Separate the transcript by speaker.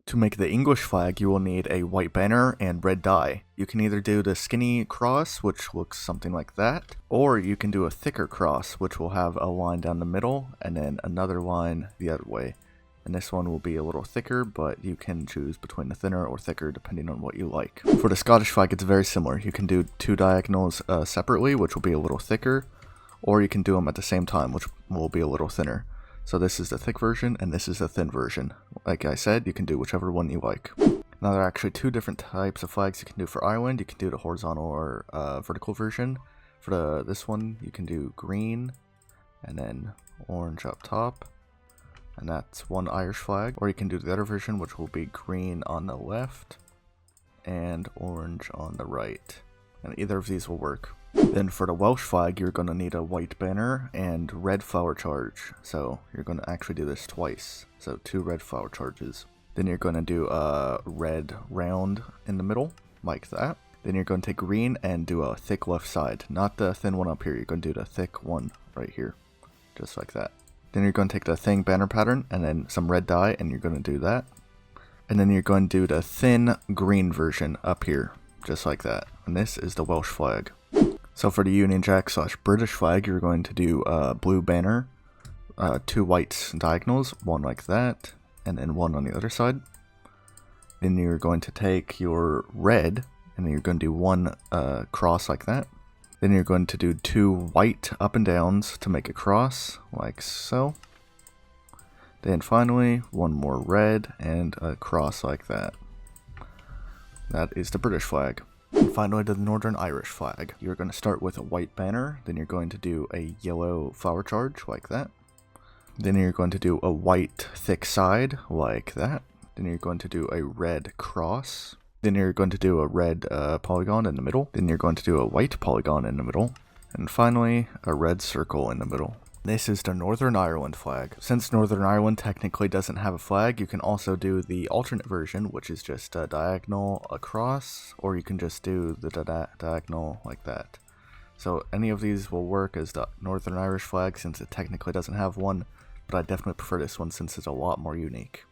Speaker 1: To make the English flag, you will need a white banner and red dye. You can either do the skinny cross, which looks something like that, or you can do a thicker cross, which will have a line down the middle and then another line the other way. And this one will be a little thicker, but you can choose between the thinner or thicker depending on what you like. For the Scottish flag, it's very similar. You can do two diagonals separately, which will be a little thicker, or you can do them at the same time, which will be a little thinner. So this is the thick version, and this is the thin version. Like I said, you can do whichever one you like. Now there are actually two different types of flags you can do for Ireland. You can do the horizontal or vertical version. For this one, you can do green, and then orange up top. And that's one Irish flag. Or you can do the other version, which will be green on the left, and orange on the right. And either of these will work. Then for the Welsh flag, you're going to need a white banner and red flower charge. So you're going to actually do this twice. So 2 red flower charges. Then you're going to do a red round in the middle, like that. Then you're going to take green and do a thick left side. Not the thin one up here, you're going to do the thick one right here. Just like that. Then you're going to take the thin banner pattern and then some red dye and you're going to do that. And then you're going to do the thin green version up here. Just like that. And this is the Welsh flag. So for the Union Jack / British flag, you're going to do a blue banner, 2 white diagonals, one like that, and then one on the other side. Then you're going to take your red, and then you're going to do one cross like that. Then you're going to do 2 white up and downs to make a cross, like so. Then finally, one more red and a cross like that. That is the British flag. And finally, the Northern Irish flag. You're going to start with a white banner, then you're going to do a yellow flower charge, like that. Then you're going to do a white thick side, like that. Then you're going to do a red cross. Then you're going to do a red polygon in the middle. Then you're going to do a white polygon in the middle. And finally, a red circle in the middle. This is the Northern Ireland flag. Since Northern Ireland technically doesn't have a flag, you can also do the alternate version, which is just a diagonal across, or you can just do the diagonal like that. So any of these will work as the Northern Irish flag since it technically doesn't have one, but I definitely prefer this one since it's a lot more unique.